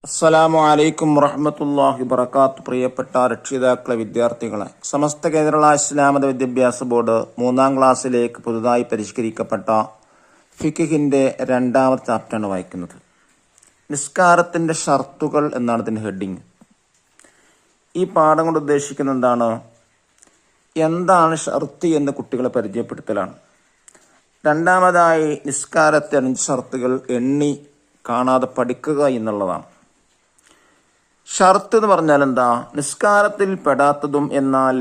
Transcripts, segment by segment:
അസ്സലാമു അലൈക്കും വറഹ്മത്തുള്ളാഹി വബറകാതുഹു. പ്രിയപ്പെട്ട രക്ഷിതാക്കളെ, വിദ്യാർത്ഥികളെ, സമസ്ത കേരള ഇസ്ലാമത വിദ്യാഭ്യാസ ബോർഡ് 3-ാം ക്ലാസ്സിലേക്ക് പുതുതായി പരിഷ്കരിക്കപ്പെട്ട ഫിഖ്ഹിന്റെ 2ാമത്തെ ചാപ്റ്ററാണ് വായിക്കുന്നത്. നിസ്കാരത്തിന്റെ ഷർത്തുകൾ എന്നാണ് ഇതിന്റെ ഹെഡിങ്. ഈ പാഠം കൊണ്ട് ഉദ്ദേശിക്കുന്നത് എന്താണ് ഷർത്ത് എന്ന് കുട്ടികളെ പരിചയപ്പെടുത്തലാണ്. രണ്ടാമതായി നിസ്കാരത്തെ 5 ഷർത്തുകൾ എണ്ണി കാണാതെ പഠിക്കുക എന്നുള്ളതാണ്. ഷർത്ത് എന്ന് പറഞ്ഞാൽ എന്താ? നിസ്കാരത്തിൽ പെടാത്തതും എന്നാൽ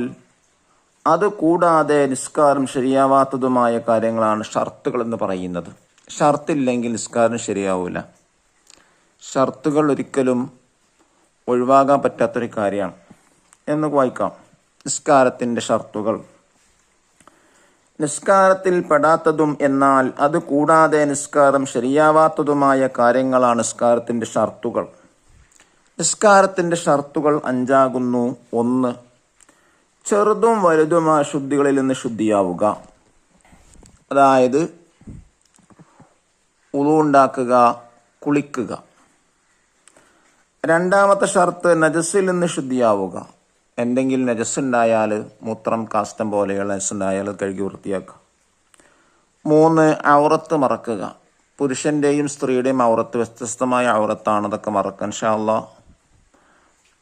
അത് കൂടാതെ നിസ്കാരം ശരിയാവാത്തതുമായ കാര്യങ്ങളാണ് ഷർത്തുകൾ എന്ന് പറയുന്നത്. ഷർത്തില്ലെങ്കിൽ നിസ്കാരം ശരിയാവില്ല. ഷർത്തുകൾ ഒരിക്കലും ഒഴിവാകാൻ പറ്റാത്തൊരു കാര്യമാണ് എന്ന് വായിക്കാം. നിസ്കാരത്തിൻ്റെ ഷർത്തുകൾ: നിസ്കാരത്തിൽ പെടാത്തതും എന്നാൽ അത് കൂടാതെ നിസ്കാരം ശരിയാവാത്തതുമായ കാര്യങ്ങളാണ് നിസ്കാരത്തിൻ്റെ ഷർത്തുകൾ. നിസ്കാരത്തിൻ്റെ ഷർത്തുകൾ 5 1. ചെറുതും വലുതുമായ ശുദ്ധികളിൽ നിന്ന് ശുദ്ധിയാവുക. അതായത് ഉളു ഉണ്ടാക്കുക, കുളിക്കുക. രണ്ടാമത്തെ ഷർത്ത് നജസിൽ നിന്ന് ശുദ്ധിയാവുക. എന്തെങ്കിലും നജസ് ഉണ്ടായാൽ, മൂത്രം, കാഷ്ടം പോലെയുള്ള നജസ് ഉണ്ടായാൽ കഴുകി വൃത്തിയാക്കുക. 3. ഔറത്ത് മറക്കുക. പുരുഷൻ്റെയും സ്ത്രീയുടെയും ഔറത്ത് വ്യത്യസ്തമായ ഔറത്താണ്. അതൊക്കെ മറക്കാൻ ഇൻഷാ അല്ലാഹ്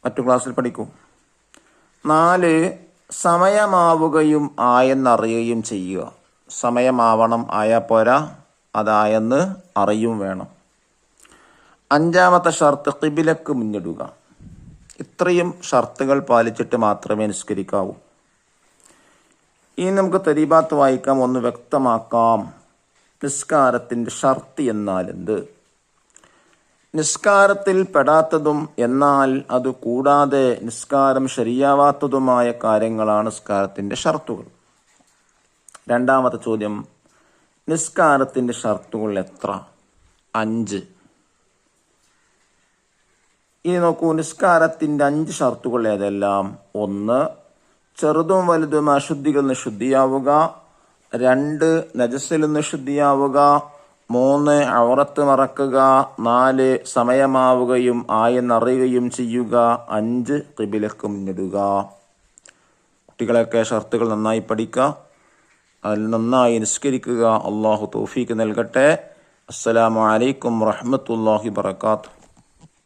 മറ്റു ക്ലാസ്സിൽ പഠിക്കും. 4. സമയമാവുകയും ആയെന്നറിയുകയും ചെയ്യുക. സമയമാവണം, ആയാ പോരാ, അതായെന്ന് അറിയും വേണം. 5ാമത്തെ ഷർത്ത് ഖിബിലക്ക് മുന്നിടുക. ഇത്രയും ഷർത്തുകൾ പാലിച്ചിട്ട് മാത്രമേ നിസ്കരിക്കാവൂ. ഇനി നമുക്ക് തരീബാത്ത് വായിക്കാം, ഒന്ന് വ്യക്തമാക്കാം. നിസ്കാരത്തിൻ്റെ ഷർത്ത് എന്നാൽ എന്ത്? നിസ്കാരത്തിൽ പെടാത്തതും എന്നാൽ അത് കൂടാതെ നിസ്കാരം ശരിയാവാത്തതുമായ കാര്യങ്ങളാണ് നിസ്കാരത്തിൻ്റെ ഷർത്തുകൾ. 2ാമത്തെ ചോദ്യം: നിസ്കാരത്തിൻ്റെ ഷർത്തുകൾ എത്ര? 5. ഇനി നോക്കൂ, നിസ്കാരത്തിൻ്റെ 5 ഷർത്തുകൾ ഏതെല്ലാം? 1. ചെറുതും വലുതും അശുദ്ധികളിൽ നിന്ന് ശുദ്ധിയാവുക. 2. നജസിൽ നിന്ന് ശുദ്ധിയാവുക. 3. ഔറത്ത് മറക്കുക. 4. സമയമാവുകയും ആയെന്നറിയുകയും ചെയ്യുക. 5. ഖിബിലക്ക് മുന്നിടുക. കുട്ടികളൊക്കെ ഷർത്തുകൾ നന്നായി പഠിക്കുക, അതിൽ നന്നായി നിസ്കരിക്കുക. അള്ളാഹു തൗഫീക്ക് നൽകട്ടെ. അസ്സലാമു അലൈക്കും വറഹ്മത്തുള്ളാഹി വബറകാതുഹു.